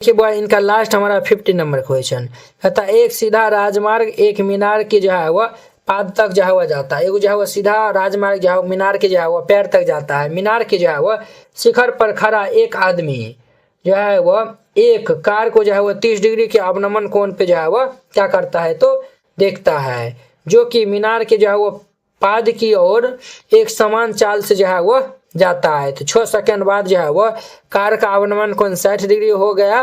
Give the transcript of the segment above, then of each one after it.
देखिए बॉय, इनका लास्ट हमारा 50 नंबर क्वेश्चन कहता एक सीधा राजमार्ग एक मीनार की जो है वह पाद तक जो है वह जाता है। एक जो है वह सीधा राजमार्ग जो है मीनार के जो है वह पैर तक जाता है। मीनार के जो है वह शिखर पर खड़ा एक आदमी जो है वह एक कार को जो है वह 30 डिग्री के अवनमन कोण पे जो है वह क्या करता है तो देखता है, जो कि मीनार के जो है वह पाद की ओर एक समान चाल से जो है वह जाता है। तो 6 सेकंड बाद जो है वह कार का अवनमन कोण 60 डिग्री हो गया।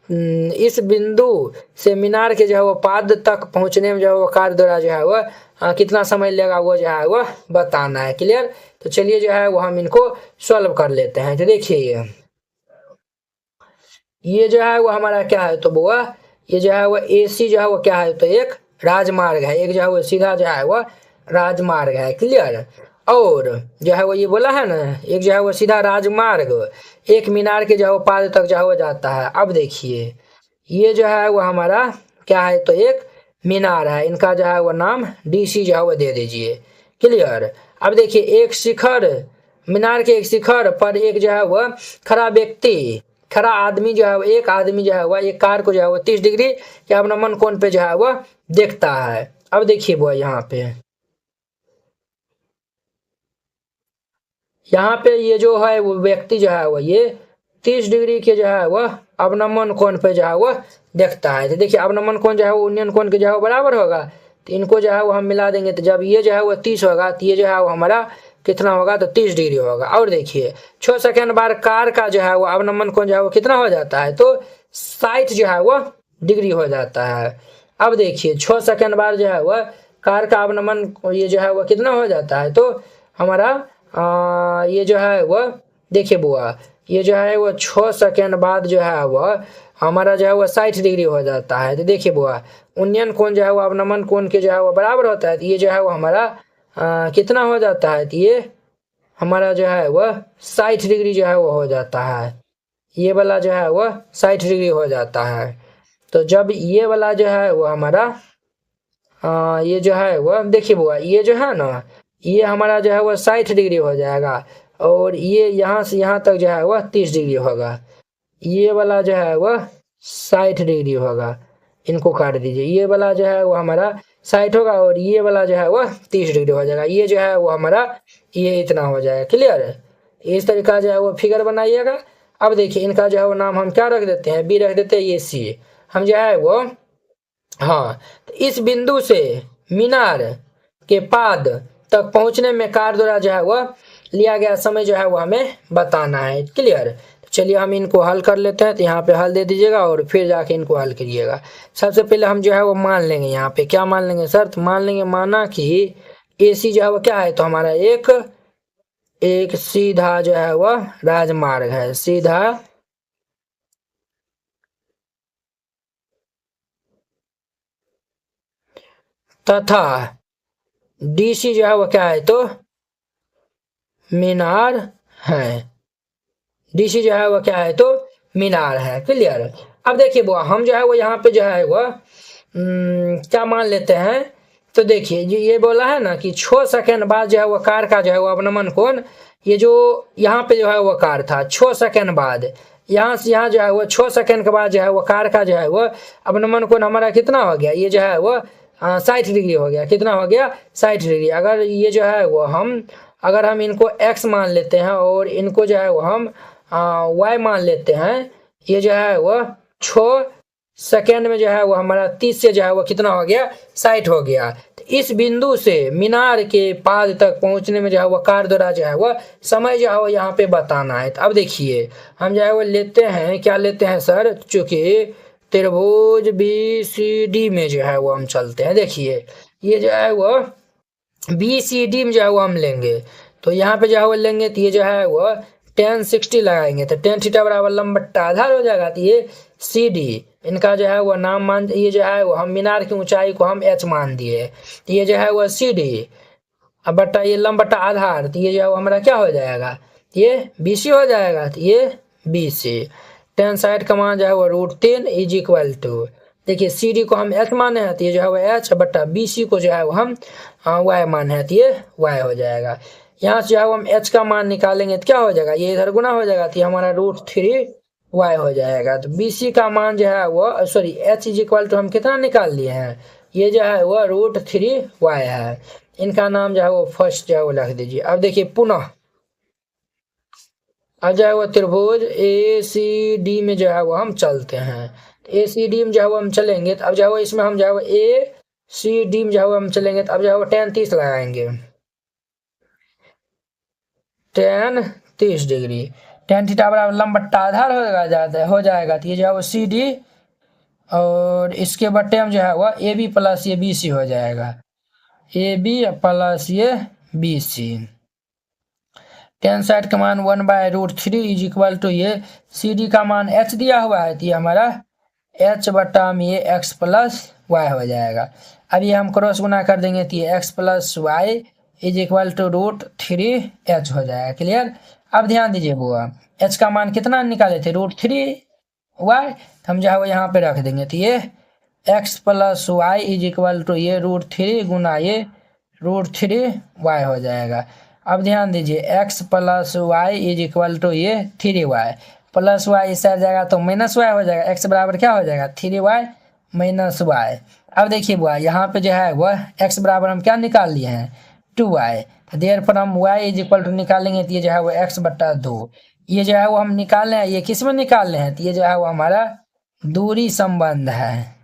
इस बिंदु से मीनार के जो है वो पाद तक पहुंचने में जो है वो कार द्वारा जो है वह कितना समय लेगा वो जो है वह बताना है। क्लियर? तो चलिए जो है वो हम इनको सॉल्व कर लेते हैं। तो देखिए ये जो है वो हमारा क्या है तो बुआ, ये जो है वो AC जो है वो क्या है तो एक राजमार्ग है, एक जो है वो सीधा जो है वो राजमार्ग है। क्लियर? और जो है वो ये बोला है ना, एक जो है वो सीधा राजमार्ग एक मीनार के जो है वो पाद तक जो है वो जाता है। अब देखिए ये जो है वो हमारा क्या है तो एक मीनार है, इनका जो है वो नाम DC जो है वो दे दीजिए। क्लियर? अब देखिए एक शिखर, मीनार के एक शिखर पर एक जो है वह खड़ा व्यक्ति, खड़ा आदमी जो है एक आदमी जो है वह एक कार को जो है वह 30 डिग्री के अवनमन कोण पे जो है वह देखता है। अब देखिए वो यहाँ पे ये जो है वो व्यक्ति जो है वह ये 30 डिग्री के जो है वह अवनमन कोण पे जो है वह देखता है। तो देखिए अवनमन कोण जो है वो उन्नयन कोण के जो है वो बराबर होगा, तो इनको जो है वो हम मिला देंगे। तो जब ये जो है वो 30 होगा तो ये जो है वो हमारा कितना होगा तो 30 डिग्री होगा। और देखिए 6 सेकंड बाद कार का जो है वो अवनमन कोण जो है वो कितना हो जाता है तो 60 जो है वो डिग्री हो जाता है। अब देखिए 6 सेकंड बाद जो है वह कार का अवनमन ये जो है वह कितना हो जाता है तो हमारा ये जो है वह देखिए बुआ, ये जो है वो 6 सेकंड बाद जो है वह हमारा जो है वह 60 डिग्री हो जाता है। तो देखिए बुआ उन्नयन कोण जो है वो अवनमन कोण के जो है वो बराबर होता है। तो ये जो है वो हमारा कितना हो जाता है तो ये हमारा जो है वह 60 डिग्री जो है वो हो जाता है। ये वाला जो है वह 60 डिग्री हो जाता है। तो जब ये वाला जो है वो हमारा ये जो है वह देखिए बुआ ये जो है ना ये हमारा जो है वह 60 डिग्री हो जाएगा, और ये यहाँ से यहाँ तक जो है वह 30 डिग्री होगा। ये वाला जो है वह 60 डिग्री होगा, इनको काट दीजिए। ये वाला जो है वो हमारा 60 होगा और ये वाला जो है वह 30 डिग्री हो जाएगा। ये जो है वो हमारा ये इतना हो जाएगा। क्लियर है? इस तरीका जो है वो फिगर बनाइएगा। अब देखिए इनका जो है वो नाम हम क्या रख देते हैं, B रख देते हैं, ये C हम जो है वो हाँ। तो इस बिंदु से मीनार के पाद तक पहुंचने में कार द्वारा जो है वह लिया गया समय जो है वो हमें बताना है। क्लियर? तो चलिए हम इनको हल कर लेते हैं। तो यहाँ पे हल दे दीजिएगा और फिर जाके इनको हल करिएगा। सबसे पहले हम जो है वो मान लेंगे, यहाँ पे क्या मान लेंगे सर, तो मान लेंगे माना कि AC जो है वो क्या है तो हमारा एक सीधा जो है वह राजमार्ग है, सीधा तथा DC जो है वो क्या है तो मीनार है। DC जो है वो क्या है तो मीनार है। क्लियर? अब देखिए वो हम जो है वो यहाँ पे जो है वह क्या मान लेते हैं तो देखिए ये बोला है ना कि 6 सेकंड बाद जो है वो कार का जो है वो अवनमन कोण, ये जो यहाँ पे जो है वो कार था 6 सेकंड बाद, यहाँ से यहाँ जो है वो 6 सेकंड के बाद जो है वो कार का जो है वो अवनमन कोण हमारा कितना हो गया, ये जो है वो 60 डिग्री हो गया। कितना हो गया 60 डिग्री। अगर ये जो है वो अगर हम इनको x मान लेते हैं और इनको जो है वो हम y मान लेते हैं, ये जो है वो 6 सेकेंड में जो है वो हमारा 30 से जो है वो कितना हो गया 60 हो गया। तो इस बिंदु से मीनार के पाद तक पहुंचने में जो है वो कार द्वारा जो है वो समय जो है वो यहाँ पे बताना है। तो अब देखिए हम जो है वो लेते हैं, क्या लेते हैं सर, चूंकि त्रिभुज BCD में जो है वो हम चलते हैं। देखिए ये जो है वो BCD में जो है वो हम लेंगे, तो यहाँ पे जो है वो लेंगे तो ये जो है वो tan 60 लगाएंगे तो tan थीटा बराबर लंब बट्टा आधार हो जाएगा। तो ये CD इनका जो है वो नाम मान, ये जो है वो हम मीनार की ऊंचाई को हम h मान दिए, तो ये जो है वो CD अब बट्टा ये लंब बट्टा आधार, तो ये जो है वो हमारा क्या हो जाएगा, ये BC हो जाएगा। तो ये BC tan 60 का मान जो है वो √3 इज इक्वल टू, देखिए CD को हम h माने हैं तो ये जो है वो h बट्टा BC को जो है वो हम y माने हैं तो ये y हो जाएगा। यहाँ से जो है हम h का मान निकालेंगे तो क्या हो जाएगा, ये इधर गुना हो जाएगा तो ये हमारा √3 वाई हो जाएगा। तो बी सी का मान जो है वो sorry H is equal to हम कितना निकाल लिए हैं, ये जो है वो √3y है। इनका नाम जो है वो फर्स्ट जो है वो लिख दीजिए। अब देखिए पुनः अब जो है वो त्रिभुज ए सी डी में जो है वो हम चलते हैं। ए सी डी में जो है वो हम चलेंगे तो अब जो है वो इसमें हम जो है वो ए सी डी में जो है वो हम चलेंगे तो अब जो है वो 10 30 लगाएंगे। 10 30 डिग्री, tan थीटा बराबर लंब बट्टा आधार हो जाएगा। तो ये जो है वो सी डी और इसके बट्टे हम जो है वो ए बी प्लस ये बी सी हो जाएगा। ए बी प्लस ये बी सी। टेन साइड का मान 1/√3 इज इक्वल टू ये सी डी का मान एच दिया हुआ है तो ये हमारा एच बट्टा में ये एक्स प्लस वाई हो जाएगा। अब ये हम क्रॉस गुना कर देंगे तो ये X plus Y is equal to √3h हो जाएगा। क्लियर। अब ध्यान दीजिए बुआ, एच का मान कितना निकाले थे √3y, हम जो है वो यहाँ पे रख देंगे तो ये X plus Y is equal to ये √3 गुना ये √3y हो जाएगा। अब ध्यान दीजिए x plus Y is equal to ये 3y प्लस वाई इस साइड जाएगा तो माइनस वाई हो जाएगा। x बराबर क्या हो जाएगा 3y माइनस वाई। अब देखिए बुआ यहाँ पे जो है वह x बराबर हम क्या निकाल लिए हैं 2y, देयर पर हम y इज इक्वल टू निकालेंगे तो ये जो है वो x बट्टा 2। ये जो है वो हम निकाल रहे हैं, ये किस में निकाल रहे हैं तो ये जो है वो हमारा दूरी संबंध है।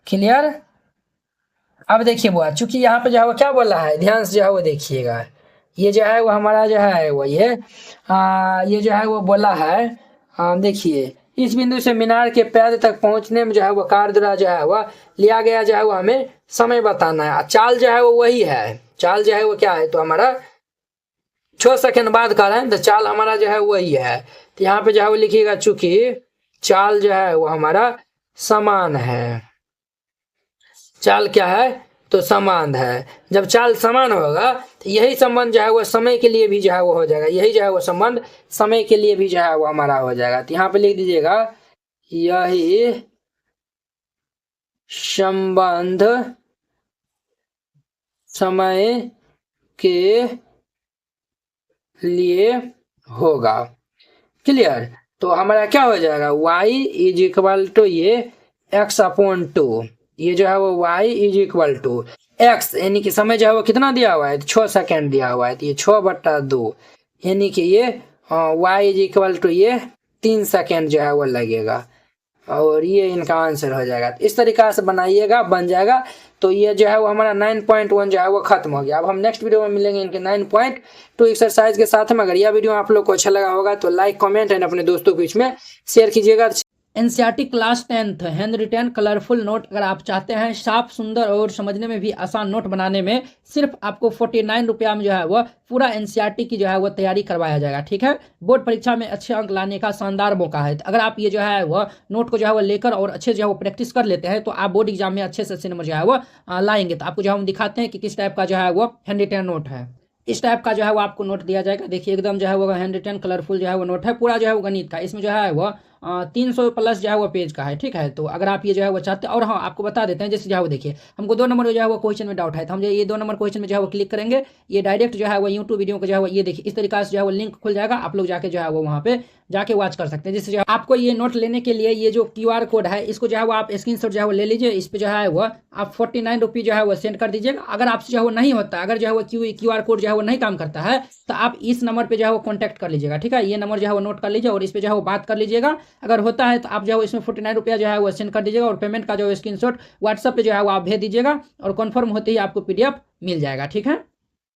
क्लियर। अब देखिए बुआ चूंकि यहाँ पे जो है वो क्या बोला है, ध्यान से जो है वो देखिएगा, ये जो है वो हमारा जो है वो ये जो है वो बोला है, देखिए इस बिंदु से मीनार के पैर तक पहुंचने में जो है वो कार द्वारा जो है वो लिया गया जो है वो हमें समय बताना है। चाल जो है वो वही है, चाल जो है वो क्या है तो हमारा 6 सेकंड बाद का है तो चाल हमारा जो है वही है। तो यहाँ पे जो है वो लिखिएगा चूंकि चाल जो है वो हमारा समान है। चाल क्या है तो समान है। जब चाल समान होगा तो यही संबंध जो है वो समय के लिए भी जो है वो हो जाएगा, यही जो है वो संबंध समय के लिए भी जो है वो हमारा हो जाएगा। तो यहाँ पे लिख दीजिएगा यही संबंध समय के लिए होगा। क्लियर। तो हमारा क्या हो जाएगा y इज इक्वल टू ये x/2, ये जो है वो y is equal to x यानी कि समय जो है वो कितना दिया हुआ है 6 सेकंड दिया हुआ है तो ये 6/2 यानी कि ये y इज इक्वल टू ये 3 सेकंड जो है वो लगेगा और ये इनका आंसर हो जाएगा। इस तरीका से बनाइएगा बन जाएगा। तो ये जो है वो हमारा 9.1 जो है वो खत्म हो गया। अब हम नेक्स्ट वीडियो में मिलेंगे इनके 9.2 एक्सरसाइज के साथ में। अगर यह वीडियो आप लोग को अच्छा लगा होगा तो लाइक कमेंट एंड अपने दोस्तों के बीच में शेयर कीजिएगा। NCERT class 10th hand retain colourful note अगर आप चाहते हैं साफ सुंदर और समझने में भी आसान नोट बनाने में, सिर्फ आपको 49 रुपया में जो है वो पूरा एनसीईआरटी की जो है वो तैयारी करवाया जाएगा। ठीक है, बोर्ड परीक्षा में अच्छे अंक लाने का शानदार मौका है। तो अगर आप ये जो है वो नोट को जो है वो लेकर और अच्छे जो है वो प्रैक्टिस कर लेते हैं तो आप बोर्ड एग्जाम में अच्छे से अच्छे नंबर जो है वो लाएंगे। तो आपको जो हम दिखाते हैं कि किस टाइप का जो है वो हैंड रिटेन नोट है। इस टाइप का जो है वो आपको नोट दिया जाएगा। देखिए एकदम जो है वो हैंड रिटेन कलरफुल जो है वो नोट है, पूरा जो है वो गणित का। इसमें जो है वो 300 प्लस जो है वो पेज का है। ठीक है, तो अगर आप ये जो है वो चाहते हैं, और हाँ आपको बता देते हैं जैसे जो है वो देखिए हमको 2 नंबर जो है वो क्वेश्चन में डाउट है तो हम जो ये 2 नंबर क्वेश्चन में जो है वो क्लिक करेंगे, ये डायरेक्ट जो है वो यूट्यूब वीडियो को जो है वो ये देखिए इस तरीका से जो है वो लिंक खुल जाएगा। आप लोग जाके जो है वो वहाँ पे जाके वॉच कर सकते हैं। जैसे जो है आपको ये नोट लेने के लिए ये जो QR कोड है इसको जो है वो आप स्क्रीनशॉट जो है वो ले लीजिए। इस पे जो है वो आप 49 रुपये जो है वो सेंड कर दीजिएगा। अगर आपसे जो है वो नहीं होता, अगर जो है वो QR कोड जो है वो नहीं काम करता है तो आप इस नंबर पे जो है वो कॉन्टैक्ट कर लीजिएगा। ठीक है, ये नंबर जो है वो नोट कर लीजिए और इस पे जो है वो बात कर लीजिएगा। अगर होता है तो आप जो है इसमें 49 रुपया जो है वो सेंड कर दीजिएगा और पेमेंट का जो स्क्रीनशॉट व्हाट्सएप पे जो है वो आप भेज दीजिएगा और कन्फर्म होते ही आपको PDF मिल जाएगा। ठीक है।